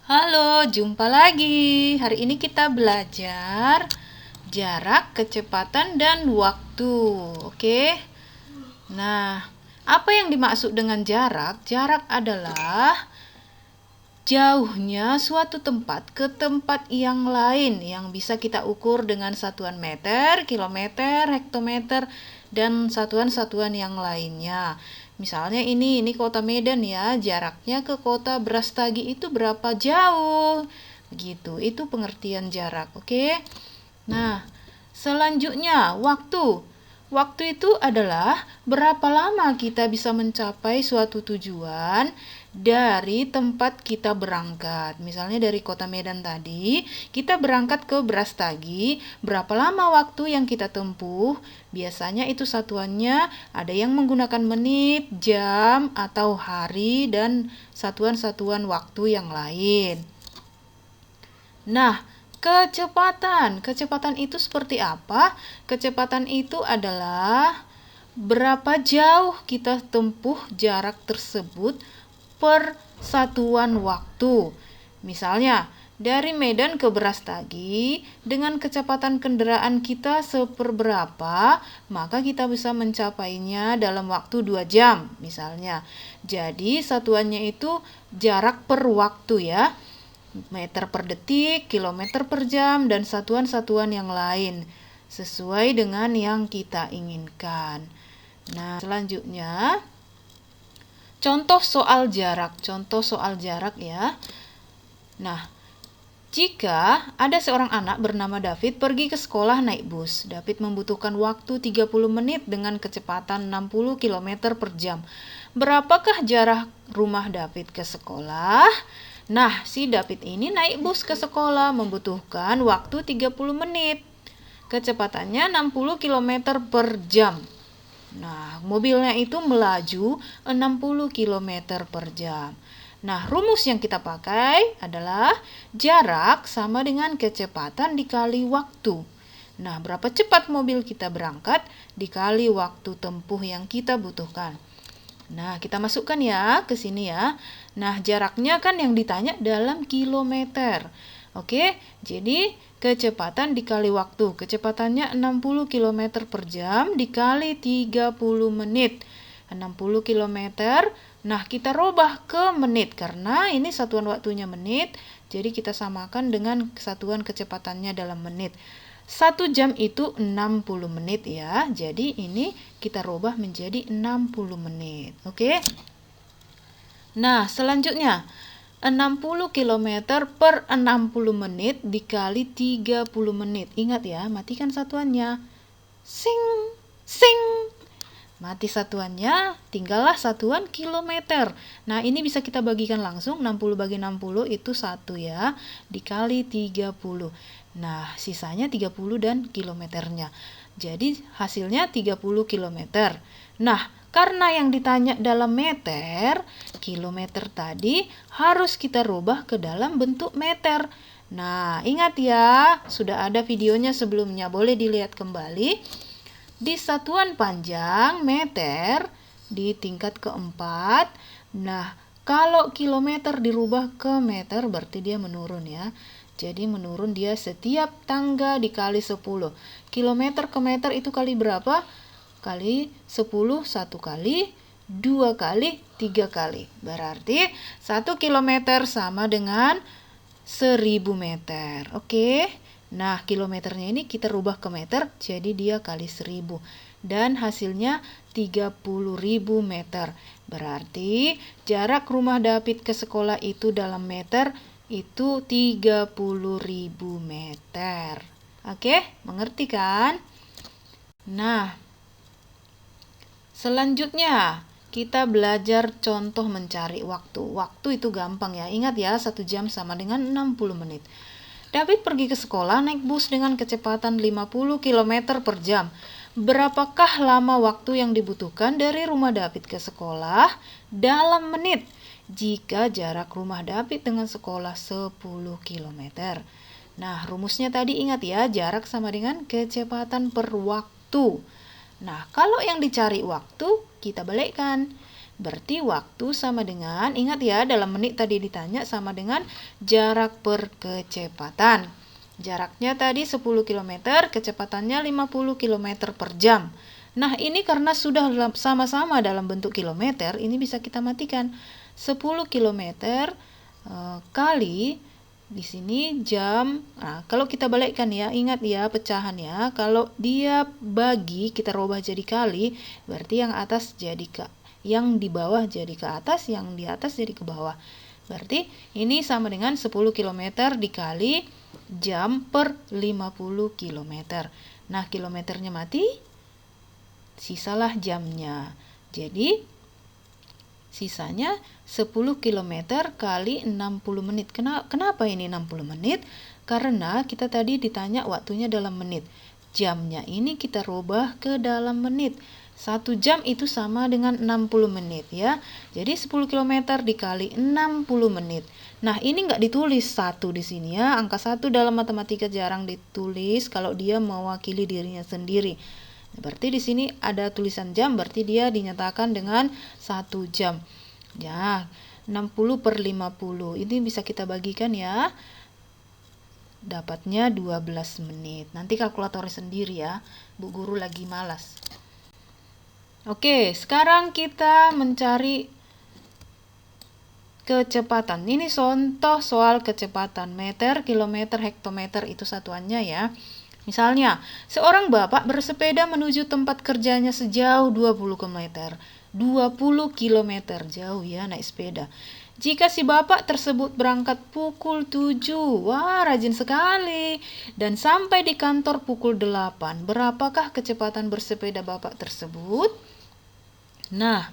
Halo, jumpa lagi. Hari ini kita belajar jarak, kecepatan, dan waktu. Oke. Nah, apa yang dimaksud dengan jarak? Jarak adalah jauhnya suatu tempat ke tempat yang lain yang bisa kita ukur dengan satuan meter, kilometer, hektometer, dan satuan-satuan yang lainnya. Misalnya ini kota Medan ya, jaraknya ke kota Brastagi itu berapa jauh? Begitu, itu pengertian jarak, oke? Nah, selanjutnya waktu. Waktu itu adalah berapa lama kita bisa mencapai suatu tujuan dari tempat kita berangkat. Misalnya dari kota Medan tadi, kita berangkat ke Brastagi, berapa lama waktu yang kita tempuh? Biasanya itu satuannya ada yang menggunakan menit, jam, atau hari, dan satuan-satuan waktu yang lain. Nah, kecepatan itu seperti apa? Kecepatan itu adalah berapa jauh kita tempuh jarak tersebut per satuan waktu. Misalnya, dari Medan ke Brastagi, dengan kecepatan kendaraan kita seperberapa, maka kita bisa mencapainya dalam waktu 2 jam, misalnya. Jadi, satuannya itu jarak per waktu ya. Meter per detik, kilometer per jam, dan satuan-satuan yang lain sesuai dengan yang kita inginkan. Nah, selanjutnya contoh soal jarak ya. Nah, jika ada seorang anak bernama David pergi ke sekolah naik bus. David membutuhkan waktu 30 menit dengan kecepatan 60 km per jam. Berapakah jarak rumah David ke sekolah? Nah, si David ini naik bus ke sekolah membutuhkan waktu 30 menit. Kecepatannya 60 km per jam. Nah, mobilnya itu melaju 60 km per jam. Nah, rumus yang kita pakai adalah jarak sama dengan kecepatan dikali waktu. Nah, berapa cepat mobil kita berangkat dikali waktu tempuh yang kita butuhkan. Nah, kita masukkan ya ke sini ya. Nah, jaraknya kan yang ditanya dalam kilometer. Oke, jadi kecepatan dikali waktu. Kecepatannya 60 km per jam dikali 30 menit. 60 km. Nah, kita rubah ke menit karena ini satuan waktunya menit. Jadi kita samakan dengan satuan kecepatannya dalam menit. 1 jam itu 60 menit ya. Jadi ini kita rubah menjadi 60 menit. Oke? Nah, selanjutnya 60 km per 60 menit dikali 30 menit. Ingat ya, matikan satuannya. Sing, sing. Mati satuannya, tinggallah satuan kilometer. Nah, ini bisa kita bagikan langsung, 60 bagi 60 itu 1 ya, dikali 30. Nah, sisanya 30 dan kilometernya. Jadi, hasilnya 30 kilometer. Nah, karena yang ditanya dalam meter, kilometer tadi harus kita rubah ke dalam bentuk meter. Nah, ingat ya, sudah ada videonya sebelumnya, boleh dilihat kembali. Di satuan panjang meter di tingkat keempat. Nah, kalau kilometer dirubah ke meter berarti dia menurun ya. Jadi menurun dia setiap tangga dikali 10. Kilometer ke meter itu kali berapa? Kali 10, 1 kali, 2 kali, 3 kali. Berarti 1 kilometer sama dengan 1000 meter. Oke. Nah, kilometernya ini kita rubah ke meter, jadi dia kali 1000. Dan hasilnya 30.000 meter. Berarti jarak rumah David ke sekolah itu dalam meter itu 30.000 meter. Oke, mengerti kan? Nah, selanjutnya kita belajar contoh mencari waktu. Waktu itu gampang ya. Ingat ya, 1 jam sama dengan 60 menit. David pergi ke sekolah naik bus dengan kecepatan 50 km per jam. Berapakah lama waktu yang dibutuhkan dari rumah David ke sekolah dalam menit jika jarak rumah David dengan sekolah 10 km? Nah, rumusnya tadi ingat ya, jarak sama dengan kecepatan per waktu. Nah, kalau yang dicari waktu, kita balikkan. Berarti waktu sama dengan, ingat ya, dalam menit tadi ditanya sama dengan jarak per kecepatan. Jaraknya tadi 10 km, kecepatannya 50 km per jam. Nah, ini karena sudah sama-sama dalam bentuk kilometer, ini bisa kita matikan. 10 km kali di sini jam. Nah, kalau kita balikkan ya, ingat ya pecahan ya. Kalau dia bagi, kita rubah jadi kali, berarti yang atas jadi yang di bawah jadi ke atas, yang di atas jadi ke bawah. Berarti ini sama dengan 10 km dikali jam per 50 km. Nah, kilometernya mati, sisalah jamnya. Jadi, sisanya 10 km kali 60 menit. Kenapa ini 60 menit? Karena kita tadi ditanya waktunya dalam menit. Jamnya ini kita rubah ke dalam menit. 1 jam itu sama dengan 60 menit ya. Jadi 10 km dikali 60 menit. Nah, ini nggak ditulis 1 di sini ya. Angka 1 dalam matematika jarang ditulis kalau dia mewakili dirinya sendiri. Berarti di sini ada tulisan jam, berarti dia dinyatakan dengan 1 jam. Ya, 60 per 50. Ini bisa kita bagikan ya. Dapatnya 12 menit. Nanti kalkulatornya sendiri ya. Bu guru lagi malas. Oke, sekarang kita mencari kecepatan. Ini contoh soal kecepatan. Meter, kilometer, hektometer itu satuannya ya. Misalnya, seorang bapak bersepeda menuju tempat kerjanya sejauh 20 km. 20 km jauh ya naik sepeda. Jika si bapak tersebut berangkat pukul 7, wah rajin sekali, dan sampai di kantor pukul 8, berapakah kecepatan bersepeda bapak tersebut? Nah,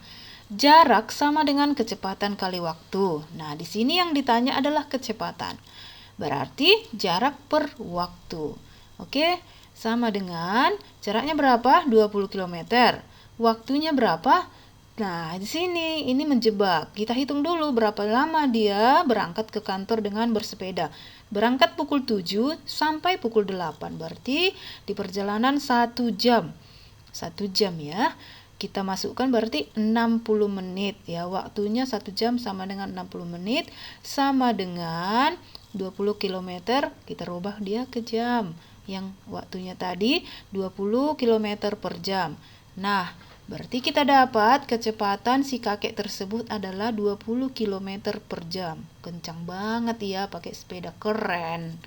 jarak sama dengan kecepatan kali waktu. Nah, di sini yang ditanya adalah kecepatan. Berarti jarak per waktu. Oke, sama dengan jaraknya berapa? 20 km. Waktunya berapa? Nah, di sini ini menjebak. Kita hitung dulu berapa lama dia berangkat ke kantor dengan bersepeda. Berangkat pukul 7 sampai pukul 8. Berarti di perjalanan 1 jam. 1 jam ya. Kita masukkan berarti 60 menit ya. Waktunya 1 jam sama dengan 60 menit sama dengan 20 km. Kita rubah dia ke jam. Yang waktunya tadi 20 km per jam. Nah, berarti kita dapat kecepatan si kakek tersebut adalah 20 km per jam. Kencang banget ya pakai sepeda, keren.